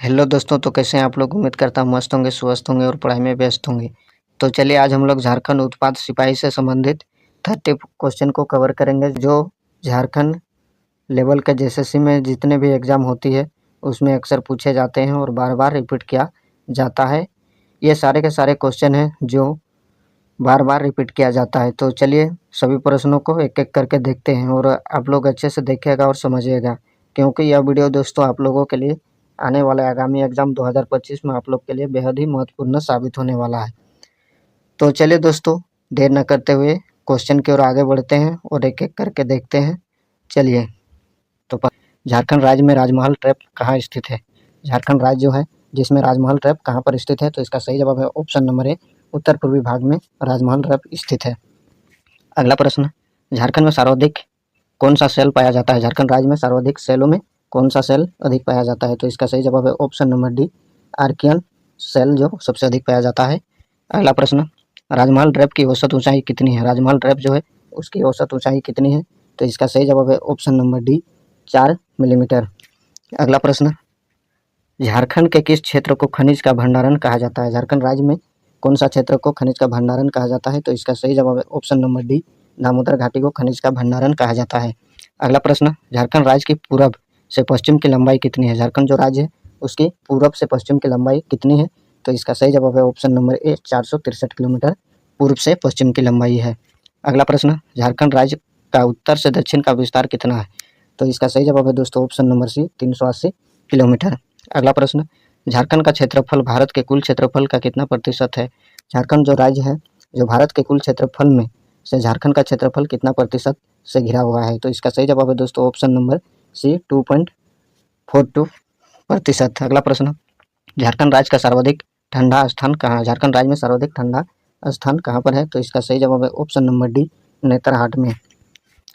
Hello दोस्तों, तो कैसे हैं आप लोग। उम्मीद करता हूँ मस्त होंगे, स्वस्थ होंगे और पढ़ाई में व्यस्त होंगे। तो चलिए आज हम लोग झारखंड उत्पाद सिपाही से संबंधित 30 क्वेश्चन को कवर करेंगे, जो झारखंड लेवल के जेएसएससी में जितने भी एग्ज़ाम होती है उसमें अक्सर पूछे जाते हैं और बार बार रिपीट किया जाता है। ये सारे के सारे क्वेश्चन हैं जो बार बार रिपीट किया जाता है। तो चलिए सभी प्रश्नों को एक एक करके देखते हैं और आप लोग अच्छे से देखिएगा और समझिएगा, क्योंकि यह वीडियो दोस्तों आप लोगों के लिए आने वाले आगामी एग्ज़ाम 2025 में आप लोग के लिए बेहद ही महत्वपूर्ण साबित होने वाला है। तो चलिए दोस्तों, देर न करते हुए क्वेश्चन की ओर आगे बढ़ते हैं और एक एक करके देखते हैं। चलिए, तो झारखंड राज्य में राजमहल ट्रैप कहाँ स्थित है। झारखंड राज्य जो है जिसमें राजमहल ट्रैप कहाँ पर स्थित है, तो इसका सही जवाब है ऑप्शन नंबर ए, उत्तर पूर्वी भाग में राजमहल ट्रैप स्थित है। अगला प्रश्न, झारखंड में सर्वाधिक कौन सा सेल पाया जाता है। झारखंड राज्य में सर्वाधिक सेलों में कौन सा सेल अधिक पाया जाता है, तो इसका सही जवाब है option number D, archaean cell जो सबसे अधिक पाया जाता है। अगला प्रश्न, राजमहल ट्रैप की औसत ऊंचाई कितनी है। राजमहल ट्रैप जो है उसकी औसत ऊंचाई कितनी है, तो इसका सही जवाब है ऑप्शन नंबर डी, 4 मिलीमीटर। अगला प्रश्न, झारखंड के किस क्षेत्र को खनिज का भंडारण कहा जाता है। झारखंड राज्य में कौन सा क्षेत्र को खनिज का भंडारण कहा जाता है, तो इसका सही जवाब है ऑप्शन नंबर डी, दामोदर घाटी को खनिज का भंडारण कहा जाता है। अगला प्रश्न, झारखंड राज्य की पूरब से पश्चिम की लंबाई कितनी है। झारखंड जो राज्य है उसकी पूरब से पश्चिम की लंबाई कितनी है, तो इसका सही जवाब है ऑप्शन नंबर ए, 463 किलोमीटर पूर्व से पश्चिम की लंबाई है। अगला प्रश्न, झारखंड राज्य का उत्तर से दक्षिण का विस्तार कितना है, तो इसका सही जवाब है दोस्तों ऑप्शन नंबर सी, 380 किलोमीटर। अगला प्रश्न, झारखंड का क्षेत्रफल भारत के कुल क्षेत्रफल का कितना प्रतिशत है। झारखंड जो राज्य है जो भारत के कुल क्षेत्रफल में से झारखंड का क्षेत्रफल कितना प्रतिशत से घिरा हुआ है, तो इसका सही जवाब है दोस्तों ऑप्शन नंबर सी, 2.42%। अगला प्रश्न, झारखंड राज्य का सर्वाधिक ठंडा स्थान कहाँ है। झारखंड राज्य में सर्वाधिक ठंडा स्थान कहाँ पर है, तो इसका सही जवाब है ऑप्शन नंबर डी, नेतरहाट में।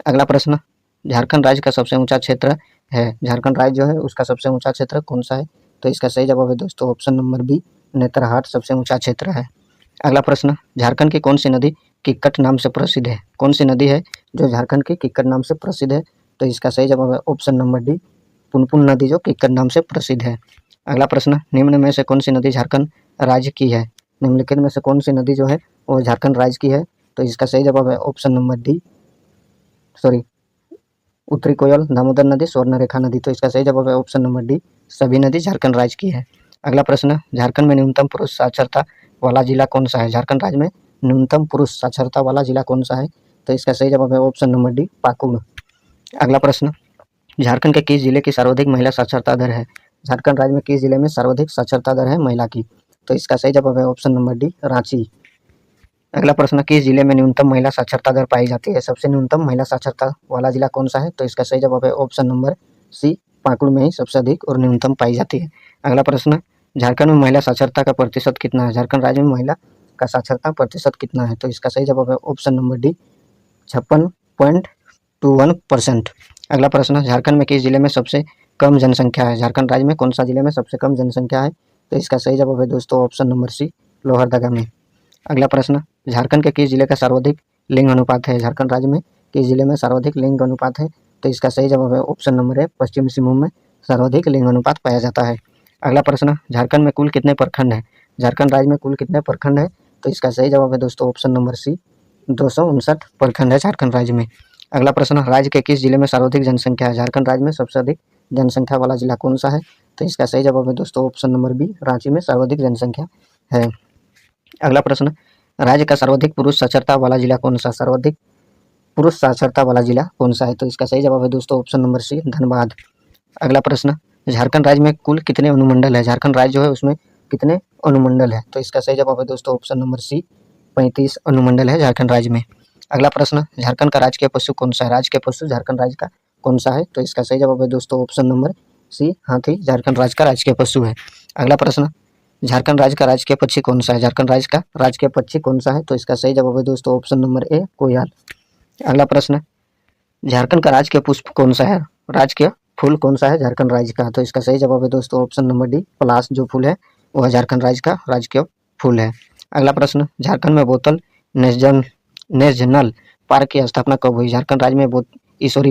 अगला प्रश्न, झारखंड राज्य का सबसे ऊंचा क्षेत्र है। झारखंड राज्य जो है उसका सबसे ऊंचा क्षेत्र कौन सा है, तो इसका सही जवाब है दोस्तों ऑप्शन नंबर बी, नेतरहाट सबसे ऊंचा क्षेत्र है। अगला प्रश्न, झारखंड की कौन सी नदी किक्कट नाम से प्रसिद्ध है। कौन सी नदी है जो झारखंड की किक्कट नाम से प्रसिद्ध है, तो इसका सही जवाब है ऑप्शन नंबर डी, पुनपुन नदी जो किक्कट नाम से प्रसिद्ध है। अगला प्रश्न, निम्न में से कौन सी नदी झारखंड राज्य की है। निम्नलिखित में से कौन सी नदी जो है वो झारखंड राज्य की है, तो इसका सही जवाब है ऑप्शन नंबर डी, उत्तरी कोयल, दामोदर नदी, स्वर्णरेखा नदी, तो इसका सही जवाब है ऑप्शन नंबर डी, सभी नदी झारखंड राज्य की है। अगला प्रश्न, झारखंड में न्यूनतम पुरुष साक्षरता वाला जिला कौन सा है। झारखंड राज्य में न्यूनतम पुरुष साक्षरता वाला जिला कौन सा है, तो इसका सही जवाब है ऑप्शन नंबर डी, पाकुड़। अगला प्रश्न, झारखंड के किस जिले की सर्वाधिक महिला साक्षरता दर है। झारखंड राज्य में किस जिले में सर्वाधिक साक्षरता दर है महिला की, तो इसका सही जवाब है ऑप्शन नंबर डी, रांची। अगला प्रश्न, किस जिले में न्यूनतम महिला साक्षरता दर पाई जाती है। सबसे न्यूनतम महिला साक्षरता वाला जिला कौन सा है, तो इसका सही जवाब है ऑप्शन नंबर सी, पाकुड़ में ही सबसे अधिक और न्यूनतम पाई जाती है। अगला प्रश्न, झारखंड में महिला साक्षरता का प्रतिशत कितना है। झारखंड राज्य में महिला का साक्षरता प्रतिशत कितना है, तो इसका सही जवाब है ऑप्शन नंबर डी, 56.21%। अगला प्रश्न, झारखंड में किस जिले में सबसे कम जनसंख्या है। झारखंड राज्य में कौन सा जिले में सबसे कम जनसंख्या है, तो इसका सही जवाब है दोस्तों ऑप्शन नंबर सी, लोहरदगा में। अगला प्रश्न, झारखंड के किस जिले का सर्वाधिक लिंग अनुपात है। झारखंड राज्य में किस जिले में सर्वाधिक लिंग अनुपात है, तो इसका सही जवाब है ऑप्शन नंबर है, पश्चिमी सिंहभूम में सर्वाधिक लिंग अनुपात पाया जाता है। अगला प्रश्न, झारखंड में कुल कितने प्रखंड है। झारखंड राज्य में कुल कितने प्रखंड है, तो इसका सही जवाब है दोस्तों ऑप्शन नंबर सी, 259 प्रखंड है झारखंड राज्य में। अगला प्रश्न, राज्य के किस जिले में सर्वाधिक जनसंख्या है। झारखंड राज्य में सबसे अधिक जनसंख्या वाला जिला कौन सा है, तो इसका सही जवाब है दोस्तों ऑप्शन नंबर बी, रांची में सर्वाधिक जनसंख्या है। अगला प्रश्न, राज्य का सर्वाधिक पुरुष साक्षरता वाला जिला कौन सा। सर्वाधिक पुरुष साक्षरता वाला जिला कौन सा है, तो इसका सही जवाब है दोस्तों ऑप्शन नंबर सी, धनबाद। अगला प्रश्न, झारखंड राज्य में कुल कितने अनुमंडल है। झारखंड राज्य जो है उसमें कितने अनुमंडल है, तो इसका सही जवाब है दोस्तों ऑप्शन नंबर सी, 35 अनुमंडल है झारखंड राज्य में। अगला प्रश्न, झारखंड का राजकीय पशु कौन सा है। राजकीय पशु झारखंड राज्य का कौन सा है, तो इसका सही जवाब है दोस्तों ऑप्शन नंबर सी, हाथी झारखंड राज्य का राजकीय पशु है। अगला प्रश्न, झारखंड राज्य का राजकीय पक्षी कौन सा है। झारखंड राज्य का राजकीय पक्षी कौन सा है, तो इसका सही जवाब है दोस्तों ऑप्शन नंबर ए, कोयल। अगला प्रश्न, झारखंड का राजकीय पुष्प कौन सा है। राजकीय फूल कौन सा है झारखंड राज्य का, तो इसका सही जवाब है दोस्तों ऑप्शन नंबर डी, पलाश जो फूल है वह झारखंड राज्य का राजकीय फूल है। अगला प्रश्न, झारखंड में बोतल नेशनल पार्क की स्थापना कब हुई। झारखंड राज्य में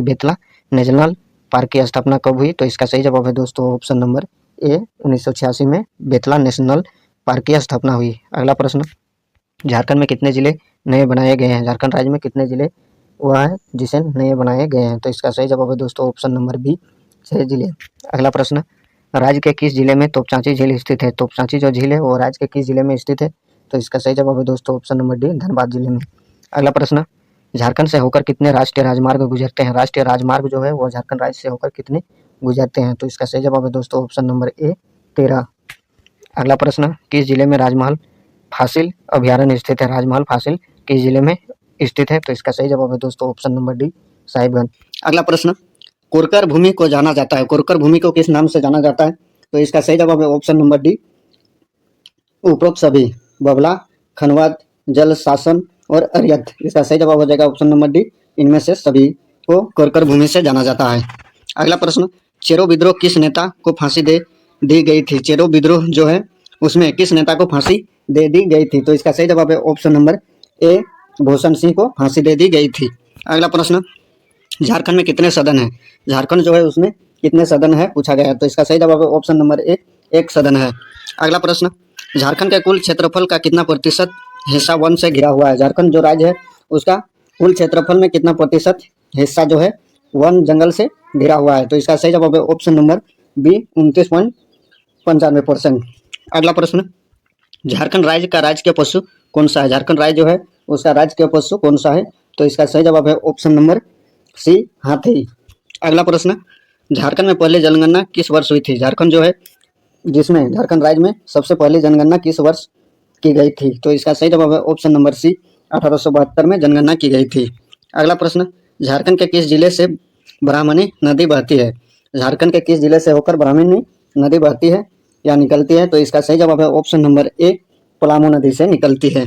बेतला नेशनल पार्क की स्थापना कब हुई, तो इसका सही जवाब है दोस्तों ऑप्शन नंबर ए 1986 में बेतला नेशनल पार्क की स्थापना हुई। अगला प्रश्न, झारखंड में कितने जिले नए बनाए गए हैं? झारखंड राज्य में कितने जिले वह है जिसे नए बनाए गए हैं? तो इसका सही जवाब है दोस्तों ऑप्शन नंबर बी, 6 जिले। अगला प्रश्न, राज्य के किस जिले में तोपचांची झील स्थित है? तोपचांची जो झील है वो राज्य के किस जिले में स्थित है? तो इसका सही जवाब है दोस्तों ऑप्शन नंबर डी, धनबाद जिले में। अगला प्रश्न, झारखंड से होकर कितने राष्ट्रीय राजमार्ग गुजरते हैं? राष्ट्रीय राजमार्ग जो है वो झारखंड राज्य से होकर कितने गुजरते हैं? तो इसका सही जवाब है दोस्तों ऑप्शन नंबर ए, 13। अगला प्रश्न, किस जिले में राजमहल फासिल अभयारण्य स्थित है? राजमहल फासिल किस जिले में स्थित है? तो इसका सही जवाब है दोस्तों ऑप्शन नंबर डी, साहिबगंज। अगला प्रश्न, कोरकर भूमि को जाना जाता है, कोरकर भूमि को किस नाम से जाना जाता है? तो इसका सही जवाब है ऑप्शन नंबर डी, उपरोक्त सभी, बबला, खनवाद, जल शासन और अरियत। इसका सही जवाब हो जाएगा ऑप्शन नंबर डी, इनमें से सभी को कोरकर भूमि से जाना जाता है। अगला प्रश्न, चेरो विद्रोह किस नेता को फांसी दे दी गई थी? चेरो विद्रोह जो है उसमें किस नेता को फांसी दे दी गई थी? तो इसका सही जवाब है option number A, Bhushan Singh को फांसी दे दी गई थी। अगला प्रश्न, झारखंड में कितने सदन है? झारखंड जो है उसमें कितने सदन है पूछा गया है। तो इसका सही जवाब है ऑप्शन नंबर ए, 1 सदन है। अगला प्रश्न, झारखंड के कुल क्षेत्रफल का कितना प्रतिशत हिस्सा वन से घिरा हुआ है? झारखंड जो राज्य है उसका कुल क्षेत्रफल में कितना प्रतिशत हिस्सा जो है वन जंगल से घिरा हुआ है? तो इसका सही जवाब है ऑप्शन नंबर बी, 29.95%। अगला प्रश्न, झारखंड राज्य का राजकीय पशु कौन सा है? झारखंड राज्य जो है उसका राजकीय पशु कौन सा है? तो इसका सही जवाब है ऑप्शन नंबर सी, हाथी। अगला प्रश्न, झारखंड में पहले जनगणना किस वर्ष हुई थी? झारखंड जो है जिसमें झारखंड राज्य में सबसे पहले जनगणना किस वर्ष की गई थी? तो इसका सही जवाब है ऑप्शन नंबर सी, 1872 में जनगणना की गई थी। अगला प्रश्न, झारखंड के किस जिले से ब्राह्मणी नदी बहती है? झारखंड के किस जिले से होकर ब्राह्मणी नदी बहती है या निकलती है? तो इसका सही जवाब है ऑप्शन नंबर ए, पलामू नदी से निकलती है।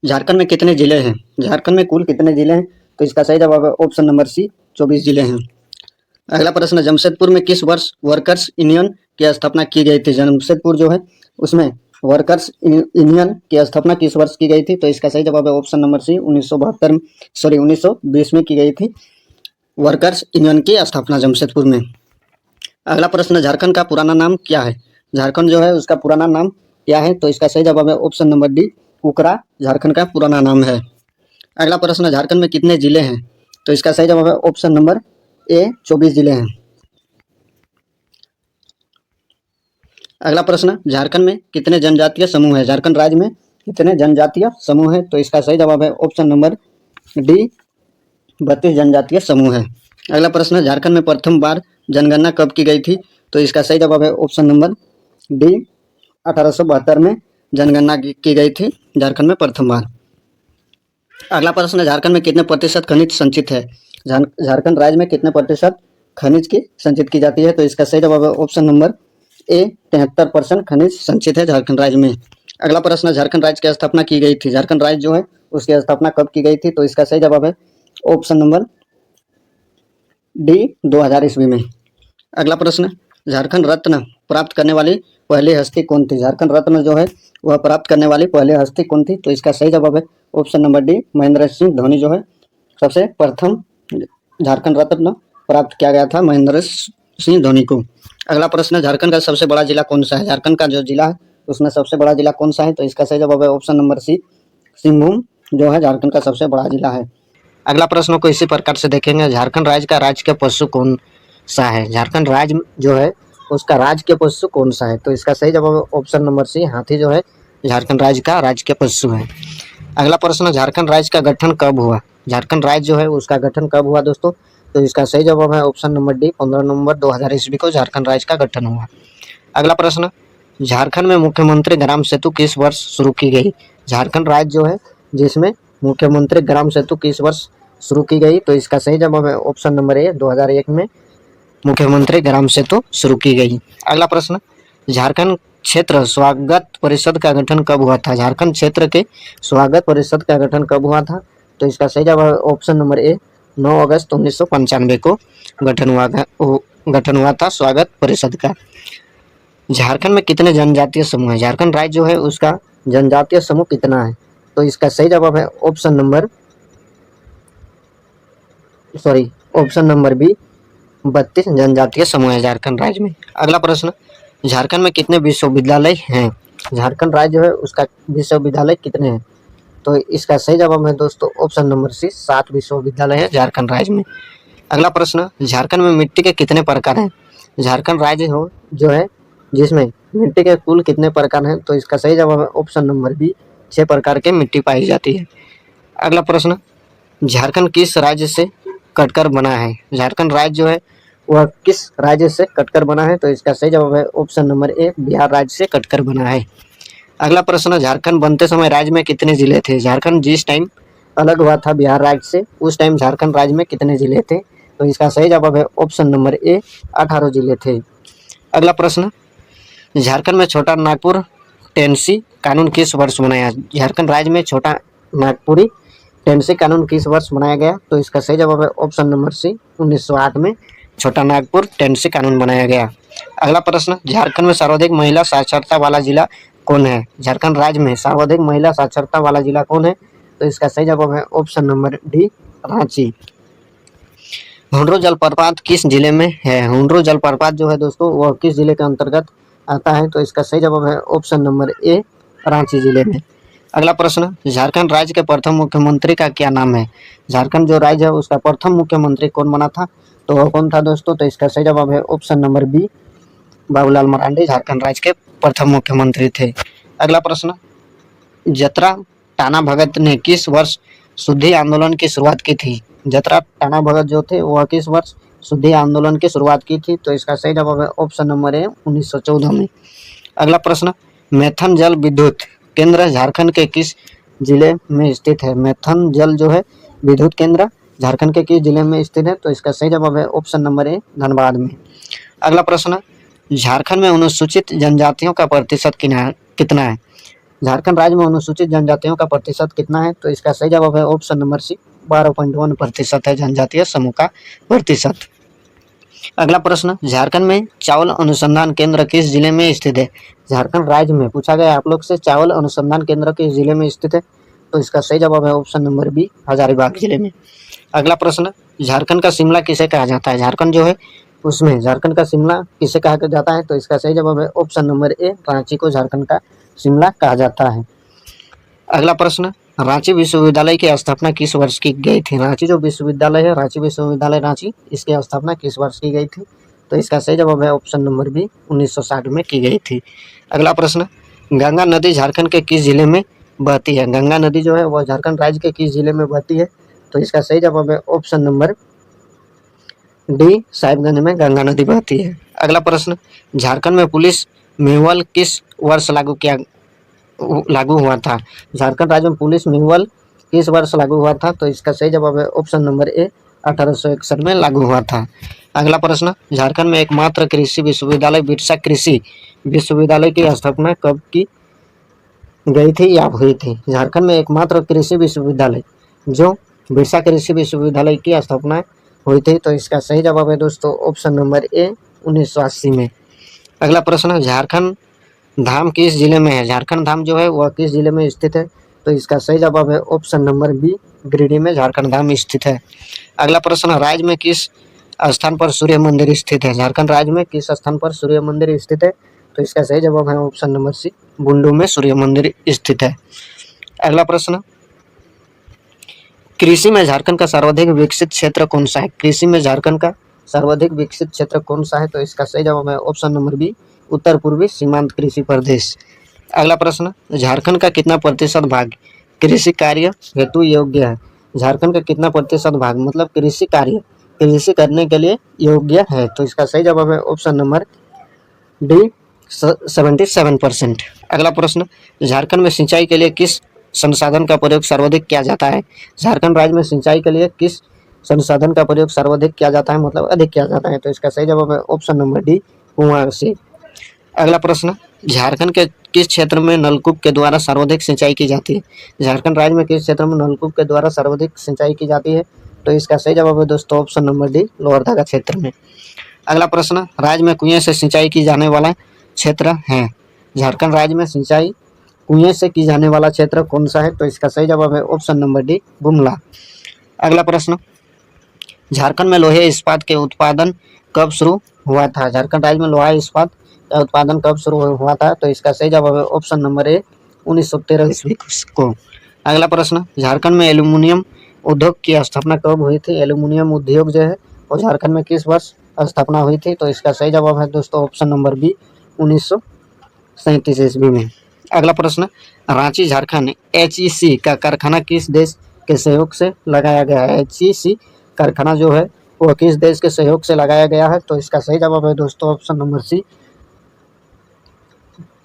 झारखंड में कितने जिले हैं? झारखंड में कुल कितने जिले हैं? तो इसका सही जवाब है ऑप्शन नंबर सी, 24 जिले हैं। अगला प्रश्न, जमशेदपुर में किस वर्ष वर्कर्स यूनियन की स्थापना की गई थी? जमशेदपुर जो है उसमें वर्कर्स यूनियन की स्थापना किस वर्ष की गई थी? तो इसका सही जवाब है ऑप्शन नंबर सी, 1920 में की गई थी वर्कर्स यूनियन की स्थापना जमशेदपुर में। अगला प्रश्न, झारखंड का पुराना नाम क्या है? झारखंड जो है उसका पुराना नाम क्या है? तो इसका सही जवाब है ऑप्शन नंबर डी, उकरा झारखंड का पुराना नाम है। अगला प्रश्न, झारखंड में कितने जिले हैं? तो इसका सही जवाब है ऑप्शन नंबर ए, 24 जिले हैं। अगला प्रश्न, झारखंड में कितने जनजातीय समूह है? झारखंड राज्य में कितने जनजातीय समूह है? तो इसका सही जवाब है ऑप्शन नंबर डी, 32 जनजातीय समूह है। अगला प्रश्न, झारखंड में प्रथम बार जनगणना कब की गई थी? तो इसका सही जवाब है ऑप्शन नंबर डी, 1872 में जनगणना की गई थी झारखंड में प्रथम बार। अगला प्रश्न, झारखंड में कितने प्रतिशत खनिज संचित है? झारखंड राज्य में कितने प्रतिशत खनिज की संचित की जाती है? तो इसका सही जवाब है ऑप्शन नंबर ए, 73% खनिज संचित है झारखंड राज्य में। अगला प्रश्न, झारखंड राज्य की स्थापना की गई थी? झारखंड राज्य जो है उसकी स्थापना कब की गई थी? तो इसका सही जवाब है ऑप्शन नंबर डी, 2000 ईस्वी में। अगला प्रश्न, झारखंड रत्न प्राप्त करने वाली पहली हस्ती कौन थी? झारखंड रत्न जो है वह प्राप्त करने वाली पहली हस्ती कौन थी? तो इसका सही जवाब है option number D, Mahendra Singh Dhoni जो है सबसे प्रथम झारखंड रत्न प्राप्त किया गया था महेंद्र सिंह धोनी को। अगला प्रश्न, झारखंड का सबसे बड़ा जिला कौन सा है? झारखंड का जो जिला है उसमें सबसे बड़ा जिला कौन सा है? तो इसका सही जवाब है ऑप्शन नंबर सी, सिंहभूम जो है झारखंड का सबसे बड़ा जिला है। अगला प्रश्न को इसी प्रकार से देखेंगे, झारखंड राज्य का राजकीय पशु कौन सा है? झारखंड राज्य जो है उसका राजकीय पशु कौन सा है? तो इसका सही जवाब है ऑप्शन नंबर सी, हाथी जो है झारखंड राज्य का राजकीय पशु है। अगला प्रश्न, झारखंड राज्य का गठन कब हुआ? झारखंड राज्य जो है उसका गठन कब हुआ दोस्तों? तो इसका सही जवाब है ऑप्शन नंबर डी, 15 नवंबर 2000 ईस्वी को झारखंड राज्य का गठन हुआ। अगला प्रश्न, झारखंड में मुख्यमंत्री ग्राम सेतु किस वर्ष शुरू की गई? झारखंड राज्य जो है जिसमें मुख्यमंत्री ग्राम सेतु किस वर्ष शुरू की गई? तो इसका सही जवाब है ऑप्शन नंबर ए, 2001 में मुख्यमंत्री ग्राम सेतु शुरू की गई। अगला प्रश्न, झारखंड क्षेत्र स्वागत परिषद का गठन कब हुआ था? झारखंड क्षेत्र के स्वागत परिषद का गठन कब हुआ था? तो इसका सही जवाब ऑप्शन नंबर ए, 9 अगस्त 1995 को गठन हुआ था स्वागत परिषद का। झारखंड में कितने जनजातीय समूह है? झारखंड राज्य जो है उसका जनजातीय समूह कितना है? तो इसका सही जवाब है ऑप्शन नंबर बी, 32 जनजातीय समूह है झारखंड राज्य में। अगला प्रश्न, झारखंड में कितने विश्वविद्यालय हैं? झारखंड राज्य जो है उसका विश्वविद्यालय कितने हैं? तो इसका सही जवाब है दोस्तों ऑप्शन नंबर सी, 7 विश्वविद्यालय है झारखंड राज्य में। अगला प्रश्न, झारखंड में मिट्टी के कितने प्रकार हैं? झारखंड राज्य हो जो है जिसमें मिट्टी के कुल कितने प्रकार हैं? तो इसका सही जवाब है ऑप्शन नंबर बी, 6 प्रकार की मिट्टी पाई जाती है। अगला प्रश्न, झारखंड किस राज्य से कटकर बना है? झारखंड राज्य जो है वह किस राज्य से कटकर बना है? तो इसका सही जवाब है ऑप्शन नंबर ए, बिहार राज्य से कटकर बना है। अगला प्रश्न, झारखंड बनते समय राज्य में कितने जिले थे? झारखंड जिस टाइम अलग हुआ था बिहार राज्य से, उस टाइम झारखंड राज्य में कितने जिले थे? तो इसका सही जवाब है ऑप्शन नंबर ए, 18 जिले थे। अगला प्रश्न, झारखंड में छोटा नागपुर टेनेसी कानून किस वर्ष बनाया? झारखंड राज्य में छोटा नागपुरी टेनेसी कानून किस वर्ष बनाया गया? तो इसका सही जवाब है ऑप्शन नंबर सी, 1908 में छोटा नागपुर टेनेसी कानून बनाया गया। अगला प्रश्न, झारखंड में सर्वाधिक महिला साक्षरता वाला जिला कौन है? झारखंड राज्य में सर्वाधिक महिला साक्षरता वाला जिला कौन है? तो इसका सही जवाब है ऑप्शन नंबर डी, रांची। हुंडरो जलप्रपात किस जिले में है? हुंडरो जलप्रपात जो है दोस्तों वह किस जिले के अंतर्गत आता है? तो इसका सही जवाब है ऑप्शन नंबर ए, रांची जिले में। अगला प्रश्न, झारखंड राज्य के प्रथम मुख्यमंत्री का क्या नाम है? झारखंड जो राज्य है उसका प्रथम मुख्यमंत्री कौन बना था? तो वह कौन था दोस्तों? तो इसका सही जवाब है option number B, Babulal Marandi Jharkhand राज्य के प्रथम मुख्यमंत्री थे। अगला प्रश्न, जतरा टाना भगत ने किस वर्ष शुद्धि आंदोलन की शुरुआत की थी? जतरा टाना भगत जो थे वह किस वर्ष शुद्धि आंदोलन की शुरुआत की थी? तो इसका सही जवाब है ऑप्शन नंबर ए, 1914 में। अगला प्रश्न, मैथन जल विद्युत केंद्र झारखंड के किस जिले में स्थित है? मैथन जल जो है विद्युत केंद्र झारखंड के किस जिले में स्थित है? तो इसका सही जवाब है ऑप्शन नंबर ए, धनबाद में। अगला प्रश्न, झारखंड में अनुसूचित जनजातियों का प्रतिशत कितना है? झारखंड राज्य में अनुसूचित जनजातियों का प्रतिशत कितना है? तो इसका सही जवाब है ऑप्शन नंबर सी, 12.1% है जनजातीय समूह का प्रतिशत। अगला प्रश्न, झारखंड में चावल अनुसंधान केंद्र किस जिले में स्थित है? झारखंड राज्य में पूछा गया आप लोग से चावल अनुसंधान केंद्र किस जिले में स्थित है? तो इसका सही जवाब है ऑप्शन नंबर बी, हजारीबाग जिले में। अगला प्रश्न, झारखंड का शिमला किसे कहा जाता है? झारखंड जो है उसमें झारखंड का शिमला किसे कहा जाता है? तो इसका सही जवाब है ऑप्शन नंबर ए, रांची को झारखंड का शिमला कहा जाता है। अगला प्रश्न, रांची विश्वविद्यालय की स्थापना किस वर्ष की गई थी? रांची जो विश्वविद्यालय है, रांची विश्वविद्यालय रांची, इसकी स्थापना किस वर्ष की गई थी? तो इसका सही जवाब है ऑप्शन नंबर बी, 1960 में की गई थी। अगला प्रश्न, गंगा नदी झारखंड के किस जिले में बहती है? गंगा नदी जो है वह झारखंड राज्य के किस जिले में बहती है? तो इसका सही जवाब है ऑप्शन नंबर डी, साहिबगंज में गंगा नदी बहती है। अगला प्रश्न, झारखंड में पुलिस मैनुअल किस वर्ष लागू हुआ था? झारखंड राज्य में पुलिस मैनुअल किस वर्ष लागू हुआ था? तो इसका सही जवाब है ऑप्शन नंबर ए, 1861 में लागू हुआ था। अगला प्रश्न, झारखंड में एकमात्र कृषि विश्वविद्यालय बिरसा कृषि विश्वविद्यालय की स्थापना कब की गई थी या हुई थी? झारखंड में एकमात्र कृषि विश्वविद्यालय जो बिरसा कृषि विश्वविद्यालय की स्थापना हुई थी। तो इसका सही जवाब है दोस्तों ऑप्शन नंबर ए, 1980 में। अगला प्रश्न, झारखंड धाम किस जिले में है? झारखंड धाम जो है वह किस जिले में स्थित है? तो इसका सही जवाब है ऑप्शन नंबर बी, गिरिडीह में झारखंड धाम स्थित है। अगला प्रश्न, राज्य में किस स्थान पर सूर्य मंदिर स्थित है? झारखंड राज्य में किस स्थान पर सूर्य मंदिर स्थित है? तो इसका सही जवाब है ऑप्शन नंबर सी, बुंडू में सूर्य मंदिर स्थित है। अगला प्रश्न, कृषि में झारखंड का सर्वाधिक विकसित क्षेत्र कौन सा है? कृषि में झारखंड का सर्वाधिक विकसित क्षेत्र कौन सा है? तो इसका सही जवाब है ऑप्शन नंबर बी, उत्तर पूर्वी सीमांत कृषि प्रदेश। अगला प्रश्न, झारखंड का कितना प्रतिशत भाग कृषि कार्य हेतु योग्य है? झारखंड का कितना प्रतिशत भाग मतलब कृषि करने के लिए योग्य है? तो इसका सही जवाब है ऑप्शन नंबर डी, 77%। अगला प्रश्न, झारखंड में सिंचाई के लिए किस संसाधन का प्रयोग सर्वाधिक किया जाता है? झारखंड राज्य में सिंचाई के लिए किस संसाधन का प्रयोग सर्वाधिक किया जाता है मतलब अधिक किया जाता है? तो इसका सही जवाब है ऑप्शन नंबर डी, कुआं से। अगला प्रश्न, झारखंड के किस क्षेत्र में नलकूप के द्वारा सर्वाधिक सिंचाई की जाती है? झारखंड राज्य में किस क्षेत्र में नलकूप के द्वारा सर्वाधिक सिंचाई की जाती है? तो इसका सही जवाब है दोस्तों ऑप्शन नंबर डी, लोहरदगा क्षेत्र में। अगला प्रश्न, राज्य में कुएं से सिंचाई की जाने वाला क्षेत्र है? झारखंड राज्य में सिंचाई कुएं से की जाने वाला क्षेत्र कौन सा है? तो इसका सही जवाब है ऑप्शन नंबर डी, गुमला। अगला प्रश्न, झारखंड में लोहे इस्पात के उत्पादन कब शुरू हुआ था? झारखंड राज्य में लोहा इस्पात का उत्पादन कब शुरू हुआ था? तो इसका सही जवाब है ऑप्शन नंबर ए 1913 ईस्वी को। अगला प्रश्न, झारखंड में एल्यूमिनियम उद्योग की स्थापना कब हुई थी? एल्यूमिनियम उद्योग जो है वो झारखंड में किस वर्ष स्थापना हुई थी? तो इसका सही जवाब है दोस्तों ऑप्शन नंबर बी 1937 ईस्वी में। अगला प्रश्न, रांची झारखंड HEC का कारखाना किस देश के सहयोग से लगाया गया है? HEC कारखाना जो है वो किस देश के सहयोग से लगाया गया है? तो इसका सही जवाब है दोस्तों ऑप्शन नंबर सी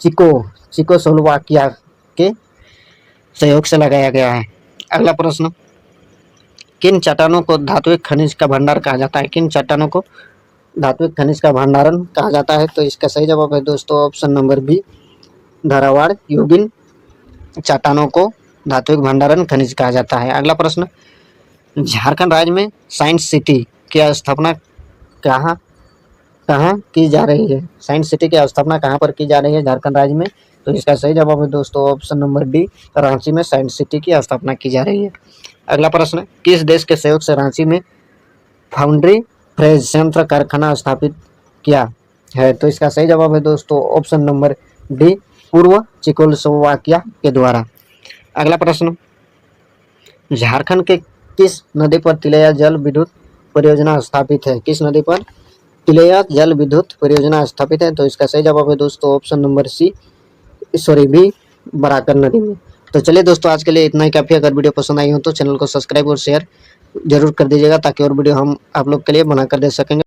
चेकोस्लोवाकिया के सहयोग से लगाया गया है। अगला प्रश्न, किन चट्टानों को धात्विक खनिज का भंडार कहा जाता है? किन चट्टानों को धात्विक खनिज का भंडारण कहा जाता है? तो इसका सही जवाब है दोस्तों ऑप्शन नंबर बी धारावाड़ यूगिन चट्टानों को धात्विक भंडारण खनिज कहा जाता है। अगला प्रश्न, झारखंड राज्य में साइंस सिटी की स्थापना कहाँ की जा रही है? साइंस सिटी की स्थापना कहाँ पर की जा रही है झारखंड राज्य में? तो इसका सही जवाब है दोस्तों ऑप्शन नंबर डी रांची में साइंस सिटी की स्थापना की जा रही है। अगला प्रश्न, किस देश के सहयोग से रांची में फाउंड्री फ्रेज संयंत्र कारखाना स्थापित किया है? तो इसका सही जवाब है दोस्तों ऑप्शन नंबर डी पूर्व चेकोस्लोवाकिया के द्वारा। अगला प्रश्न, झारखंड के किस नदी पर तिलैया जल विद्युत परियोजना स्थापित है? किस नदी पर तिलैया जल विद्युत परियोजना स्थापित है? तो इसका सही जवाब है दोस्तों ऑप्शन नंबर बी बराकर नदी में। तो चलिए दोस्तों आज के लिए इतना ही काफ़ी। अगर वीडियो पसंद आई हो तो चैनल को सब्सक्राइब और शेयर जरूर कर दीजिएगा ताकि और वीडियो हम आप लोग के लिए बना कर दे सकेंगे।